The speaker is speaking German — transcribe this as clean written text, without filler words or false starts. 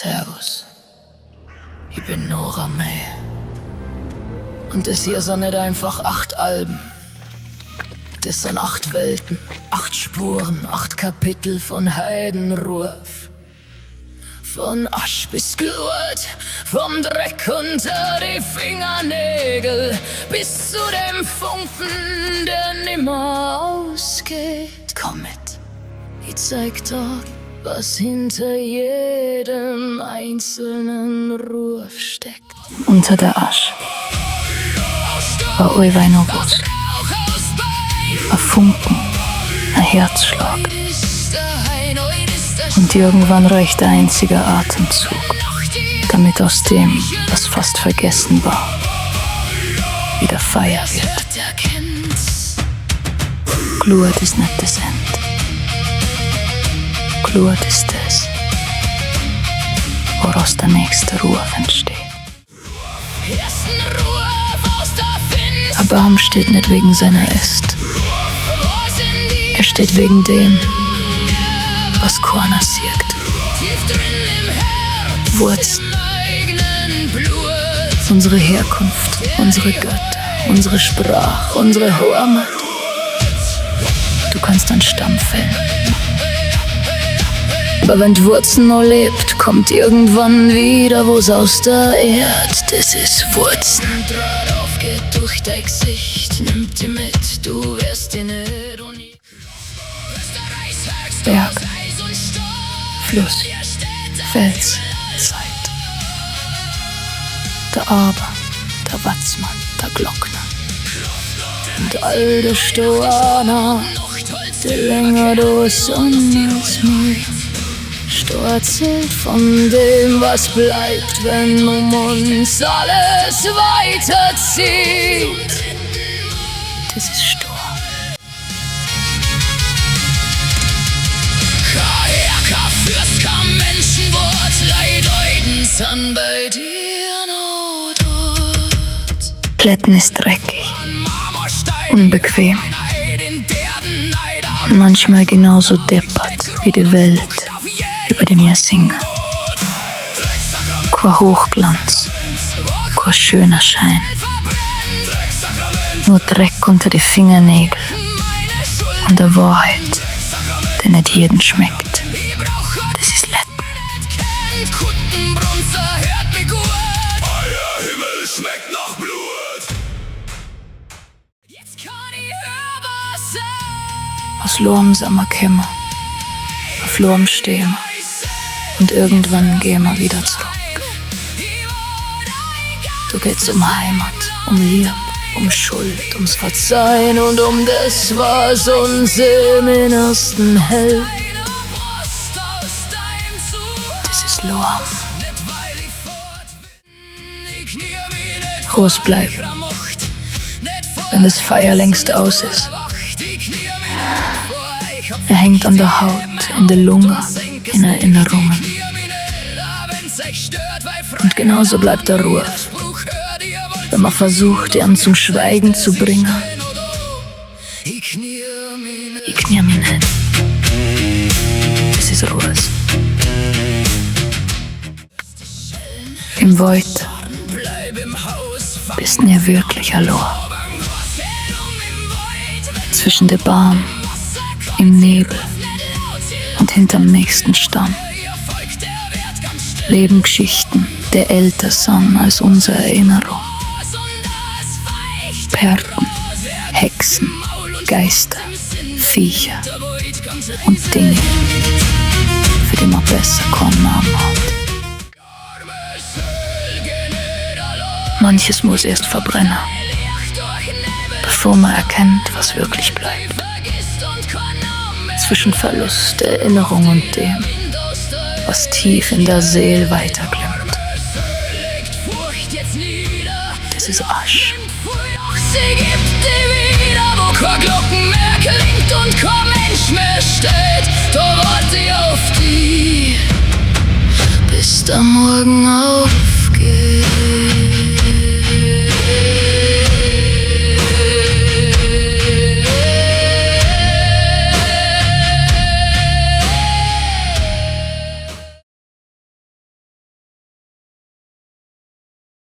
Servus. Ich bin Nora May. Und das hier sind nicht einfach 8 Alben. Das sind 8 Welten, 8 Spuren, 8 Kapitel von Heidenruf. Von Asch bis Glut, vom Dreck unter die Fingernägel bis zu dem Funken, der nimmer ausgeht. Komm mit, ich zeig dir, was hinter jedem einzelnen Ruf steckt. Unter der Asch war allweil noch was. Ein Funken, ein Herzschlag. Und irgendwann reicht ein einziger Atemzug, damit aus dem, was fast vergessen war, wieder Feier wird. Glut ist nicht das Ende. Glut ist das, woraus der nächste Ruf entsteht. Ein Baum steht nicht wegen seiner Äste. Er steht wegen dem, was keiner sieht. Wurzeln. Unsere Herkunft, unsere Götter, unsere Sprache, unsere Heimat. Du kannst einen Stamm fällen. Aber wenn die Wurzeln noch lebt, kommt irgendwann wieder was aus der Erde. Das ist Wurzeln. Draht aufgeht durch dein Gesicht, nimmt dich mit, du wirst die nicht. Berg, Fluss, Fels, Zeit. Der Aber, der Watzmann, der Glockner. Und all der Stoaner, der länger du Sonne als mir. Storzelt von dem, was bleibt, wenn uns alles weiterzieht. Das ist Stor. Fürst kam Menschenwort, Leiden sind bei dir noch dort. Kletten ist dreckig, unbequem und manchmal genauso deppert wie die Welt, über die wir singen. Kein Hochglanz, kein schöner Schein, nur Dreck unter die Fingernägel und der Wahrheit, die nicht jeden schmeckt. Das ist Letten. Aus Lorm sind wir gekommen, auf Lorm stehen wir und irgendwann gehen wir wieder zurück. Da geht's um Heimat, um Liebe, um Schuld, ums Verzeihen und um das, was uns im Innersten hält. Das ist Lorm. Groß bleiben, wenn das Feuer längst aus ist. Er hängt an der Haut, in der Lunge, in Erinnerungen. Und genauso bleibt der Ruf, wenn man versucht, ihn zum Schweigen zu bringen. Ich knie mich nicht. Das ist Ruhes. Im Wald bist nie wirklich allein. Zwischen den Baum, im Nebel und hinterm nächsten Stamm leben Geschichten, die älter sind als unsere Erinnerung. Perlen, Hexen, Geister, Viecher und Dinge, für die man besser keinen Namen hat. Manches muss erst verbrennen, bevor man erkennt, was wirklich bleibt. Zwischen Verlust, Erinnerung und dem, was tief in der Seele weiterklimmt. Das ist Asch. Sie gibt dir wieder, wo kein Glocken mehr klingt und kein Mensch mehr steht. Da wart sie auf die, bis der Morgen aufgeht.